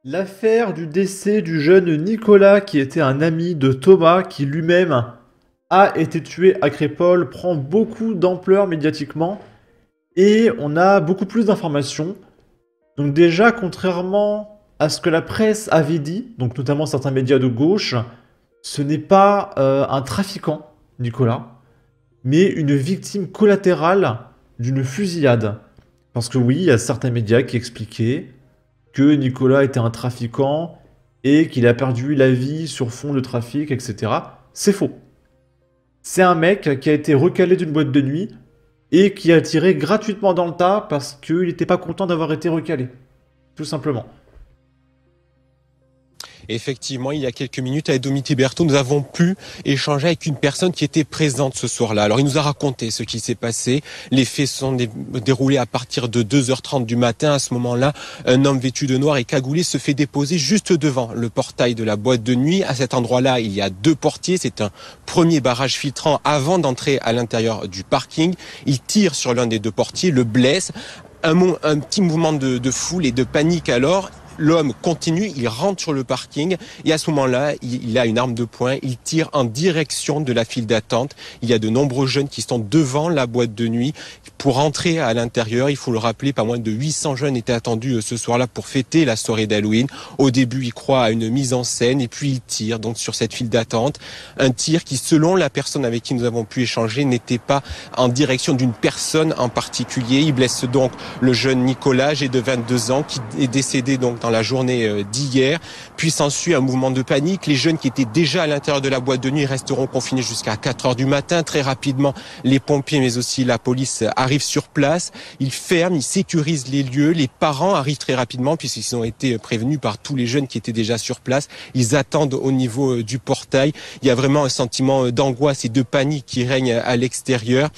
L'affaire du décès du jeune Nicolas, qui était un ami de Thomas, qui lui-même a été tué à Crépol, prend beaucoup d'ampleur médiatiquement et on a beaucoup plus d'informations. Donc déjà, contrairement à ce que la presse avait dit, donc notamment certains médias de gauche, ce n'est pas un trafiquant, Nicolas, mais une victime collatérale d'une fusillade. Parce que oui, il y a certains médias qui expliquaient que Nicolas était un trafiquant et qu'il a perdu la vie sur fond de trafic, etc. C'est faux. C'est un mec qui a été recalé d'une boîte de nuit et qui a tiré gratuitement dans le tas parce qu'il n'était pas content d'avoir été recalé. Tout simplement. Effectivement, il y a quelques minutes, avec Dominique Berthaud, nous avons pu échanger avec une personne qui était présente ce soir-là. Alors, il nous a raconté ce qui s'est passé. Les faits se sont déroulés à partir de 2h30 du matin. À ce moment-là, un homme vêtu de noir et cagoulé se fait déposer juste devant le portail de la boîte de nuit. À cet endroit-là, il y a deux portiers. C'est un premier barrage filtrant avant d'entrer à l'intérieur du parking. Il tire sur l'un des deux portiers, le blesse. Un petit mouvement de foule et de panique alors. L'homme continue, il rentre sur le parking et à ce moment-là, il a une arme de poing, il tire en direction de la file d'attente. Il y a de nombreux jeunes qui sont devant la boîte de nuit. Pour entrer à l'intérieur, il faut le rappeler, pas moins de 800 jeunes étaient attendus ce soir-là pour fêter la soirée d'Halloween. Au début, il croit à une mise en scène et puis il tire donc sur cette file d'attente. Un tir qui, selon la personne avec qui nous avons pu échanger, n'était pas en direction d'une personne en particulier. Il blesse donc le jeune Nicolas, âgé de 22 ans, qui est décédé donc dans la journée d'hier. Puis s'ensuit un mouvement de panique. Les jeunes qui étaient déjà à l'intérieur de la boîte de nuit resteront confinés jusqu'à 4 heures du matin. Très rapidement, les pompiers mais aussi la police arrivent sur place. Ils ferment, ils sécurisent les lieux. Les parents arrivent très rapidement puisqu'ils ont été prévenus par tous les jeunes qui étaient déjà sur place. Ils attendent au niveau du portail. Il y a vraiment un sentiment d'angoisse et de panique qui règne à l'extérieur.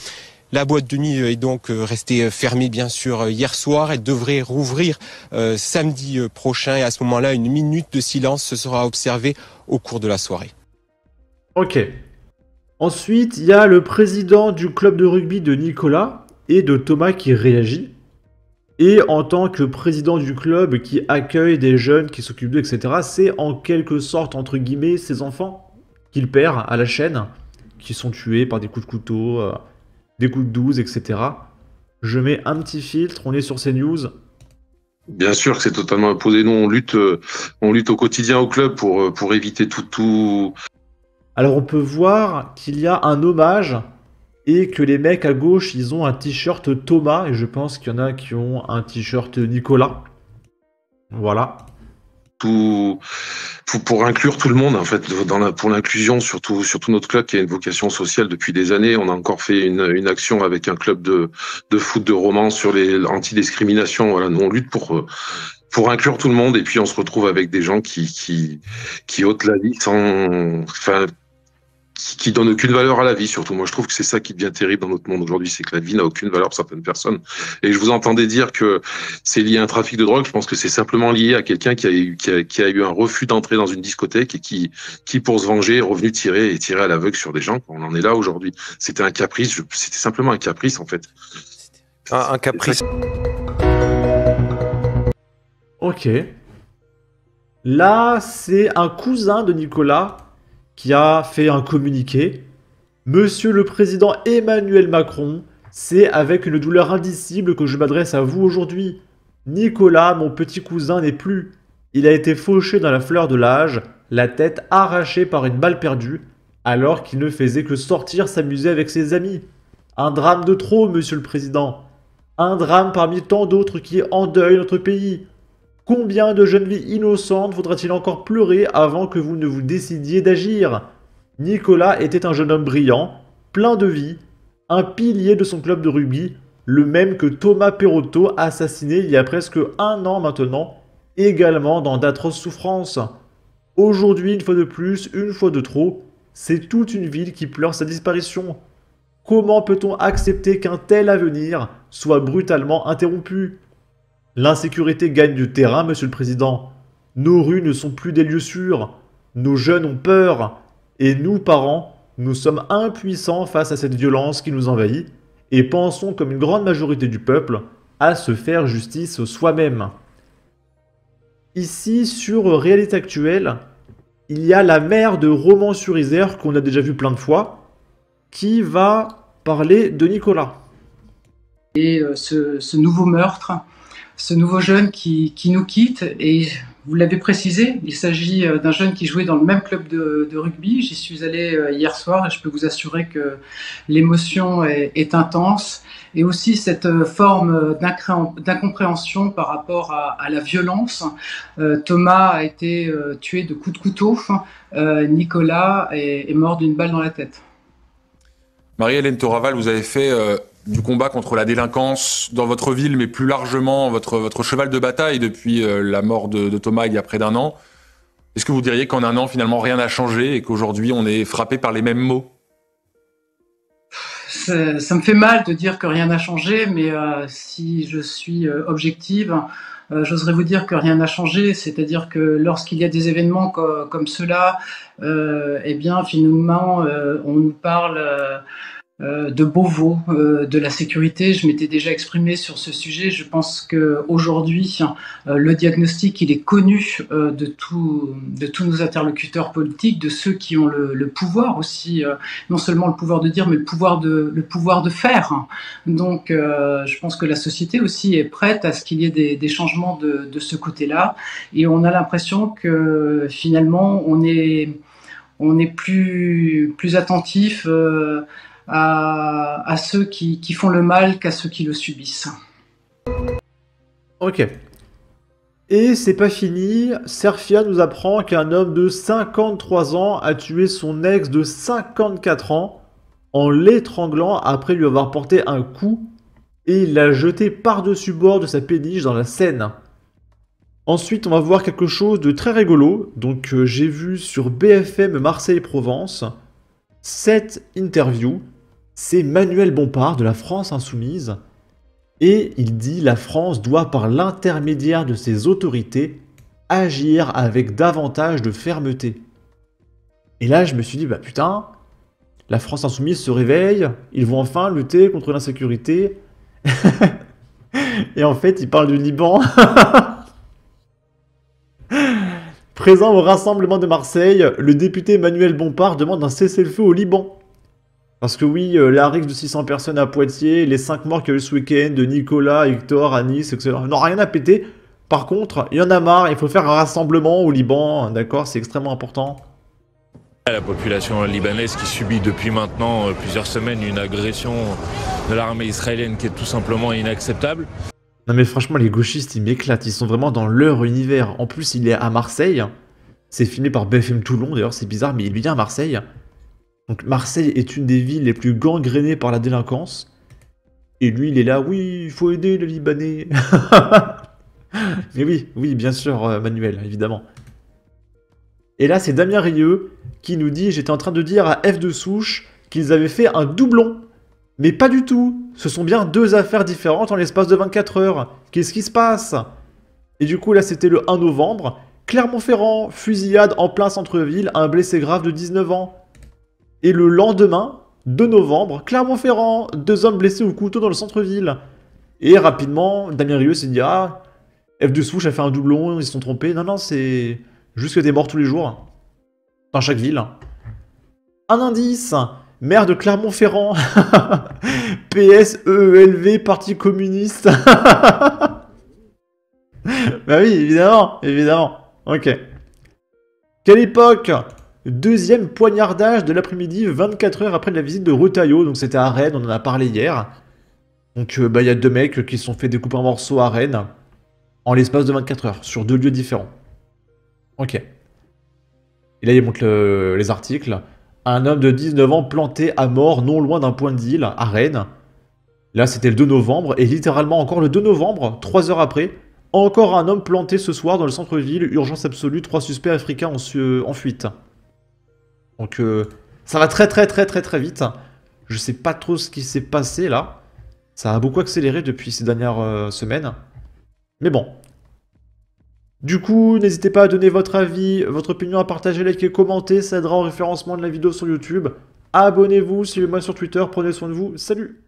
La boîte de nuit est donc restée fermée bien sûr hier soir. Elle devrait rouvrir samedi prochain et à ce moment-là, une minute de silence se sera observée au cours de la soirée. Ok. Ensuite, il y a le président du club de rugby de Nicolas et de Thomas qui réagit. Et en tant que président du club qui accueille des jeunes, qui s'occupent d'eux, etc., c'est en quelque sorte, entre guillemets, ses enfants qu'il perd à la chaîne, qui sont tués par des coups de couteau, des coups de 12, etc. Je mets un petit filtre, on est sur CNews. Bien sûr que c'est totalement imposé. Nous, on lutte au quotidien au club pour éviter tout. Alors on peut voir qu'il y a un hommage et que les mecs à gauche, ils ont un t-shirt Thomas et je pense qu'il y en a qui ont un t-shirt Nicolas. Voilà. Pour inclure tout le monde en fait pour l'inclusion surtout notre club qui a une vocation sociale depuis des années. On a encore fait une action avec un club de foot de Romans sur les anti-discrimination. Voilà, nous on lutte pour inclure tout le monde et puis on se retrouve avec des gens qui ôtent la vie qui donne aucune valeur à la vie, surtout. Moi, je trouve que c'est ça qui devient terrible dans notre monde aujourd'hui, c'est que la vie n'a aucune valeur pour certaines personnes. Et je vous entendais dire que c'est lié à un trafic de drogue. Je pense que c'est simplement lié à quelqu'un qui a eu un refus d'entrer dans une discothèque et qui pour se venger, est revenu tirer à l'aveugle sur des gens. On en est là aujourd'hui. C'était un caprice. C'était simplement un caprice, en fait. Un caprice. Ok. Là, c'est un cousin de Nicolas qui a fait un communiqué. Monsieur le président Emmanuel Macron, c'est avec une douleur indicible que je m'adresse à vous aujourd'hui. Nicolas, mon petit cousin, n'est plus. Il a été fauché dans la fleur de l'âge, la tête arrachée par une balle perdue, alors qu'il ne faisait que sortir s'amuser avec ses amis. Un drame de trop, monsieur le président. Un drame parmi tant d'autres qui endeuillent notre pays. Combien de jeunes vies innocentes faudra-t-il encore pleurer avant que vous ne vous décidiez d'agir? Nicolas était un jeune homme brillant, plein de vie, un pilier de son club de rugby, le même que Thomas Perotto, assassiné il y a presque un an maintenant, également dans d'atroces souffrances. Aujourd'hui, une fois de plus, une fois de trop, c'est toute une ville qui pleure sa disparition. Comment peut-on accepter qu'un tel avenir soit brutalement interrompu? L'insécurité gagne du terrain, monsieur le président. Nos rues ne sont plus des lieux sûrs. Nos jeunes ont peur. Et nous, parents, nous sommes impuissants face à cette violence qui nous envahit et pensons, comme une grande majorité du peuple, à se faire justice soi-même. Ici, sur Réalité Actuelle, il y a la maire de Romans-sur-Isère, qu'on a déjà vu plein de fois, qui va parler de Nicolas. Et ce nouveau meurtre, ce nouveau jeune qui nous quitte, et vous l'avez précisé, il s'agit d'un jeune qui jouait dans le même club de rugby. J'y suis allé hier soir et je peux vous assurer que l'émotion est intense. Et aussi cette forme d'incompréhension par rapport à la violence. Thomas a été tué de coups de couteau. Nicolas est mort d'une balle dans la tête. Marie-Hélène Toraval, vous avez fait du combat contre la délinquance dans votre ville, mais plus largement votre cheval de bataille depuis la mort de Thomas il y a près d'1 an. Est-ce que vous diriez qu'en 1 an, finalement, rien n'a changé et qu'aujourd'hui, on est frappé par les mêmes maux? Ça me fait mal de dire que rien n'a changé, mais si je suis objective, j'oserais vous dire que rien n'a changé. C'est-à-dire que lorsqu'il y a des événements comme cela, eh bien, finalement, on nous parle de Beauvau, de la sécurité. Je m'étais déjà exprimé sur ce sujet. Je pense qu'aujourd'hui, le diagnostic, il est connu de tous nos interlocuteurs politiques, de ceux qui ont le pouvoir aussi, non seulement le pouvoir de dire, mais le pouvoir de faire. Donc, je pense que la société aussi est prête à ce qu'il y ait des changements de ce côté-là. Et on a l'impression que finalement, on est plus attentif à ceux qui font le mal qu'à ceux qui le subissent. Ok. Et c'est pas fini, Serfia nous apprend qu'un homme de 53 ans a tué son ex de 54 ans en l'étranglant après lui avoir porté un coup et il l'a jeté par-dessus bord de sa péniche dans la Seine. Ensuite, on va voir quelque chose de très rigolo. Donc, j'ai vu sur BFM Marseille-Provence cette interview. C'est Manuel Bompard de la France Insoumise. Et il dit la France doit, par l'intermédiaire de ses autorités, agir avec davantage de fermeté. Et là, je me suis dit, bah putain, la France Insoumise se réveille, ils vont enfin lutter contre l'insécurité. Et en fait, il parle du Liban. Présent au rassemblement de Marseille, le député Manuel Bompard demande un cessez-le-feu au Liban. Parce que oui, la rixe de 600 personnes à Poitiers, les 5 morts qu'il y a eu ce week-end, de Nicolas, Hector, à Nice, etc. Non, rien à péter. Par contre, il y en a marre, il faut faire un rassemblement au Liban, d'accord, c'est extrêmement important. La population libanaise qui subit depuis maintenant plusieurs semaines une agression de l'armée israélienne qui est tout simplement inacceptable. Non mais franchement, les gauchistes, ils m'éclatent, ils sont vraiment dans leur univers. En plus, il est à Marseille, c'est filmé par BFM Toulon, d'ailleurs c'est bizarre, mais il vient à Marseille. Donc Marseille est une des villes les plus gangrénées par la délinquance. Et lui, il est là, oui, il faut aider les Libanais. Mais oui, bien sûr, Manuel, évidemment. Et là, c'est Damien Rieu qui nous dit, j'étais en train de dire à F de Souche qu'ils avaient fait un doublon. Mais pas du tout. Ce sont bien 2 affaires différentes en l'espace de 24 heures. Qu'est-ce qui se passe? Et du coup, là, c'était le 1 novembre. Clermont-Ferrand, fusillade en plein centre-ville, un blessé grave de 19 ans. Et le lendemain, 2 novembre, Clermont-Ferrand, 2 hommes blessés au couteau dans le centre-ville. Et rapidement, Damien Rieu s'est dit, ah, F de Souche a fait un doublon, ils se sont trompés. Non, c'est juste que des morts tous les jours. Dans chaque ville. Un indice, maire de Clermont-Ferrand. PSEELV, Parti communiste. Bah oui, évidemment. Ok. Quelle époque? 2e poignardage de l'après-midi, 24 heures après la visite de Retailleau. Donc c'était à Rennes, on en a parlé hier. Donc il y a 2 mecs qui se sont fait découper en morceaux à Rennes. En l'espace de 24 heures, sur 2 lieux différents. Ok. Et là il montre les articles. Un homme de 19 ans planté à mort non loin d'un point de deal à Rennes. Là c'était le 2 novembre. Et littéralement encore le 2 novembre, 3 heures après. Encore un homme planté ce soir dans le centre-ville. Urgence absolue, 3 suspects africains en fuite. Donc ça va très vite. Je sais pas trop ce qui s'est passé là. Ça a beaucoup accéléré depuis ces dernières semaines. Mais bon. Du coup, n'hésitez pas à donner votre avis, votre opinion, à partager, liker, commenter. Ça aidera au référencement de la vidéo sur YouTube. Abonnez-vous, suivez-moi sur Twitter. Prenez soin de vous. Salut!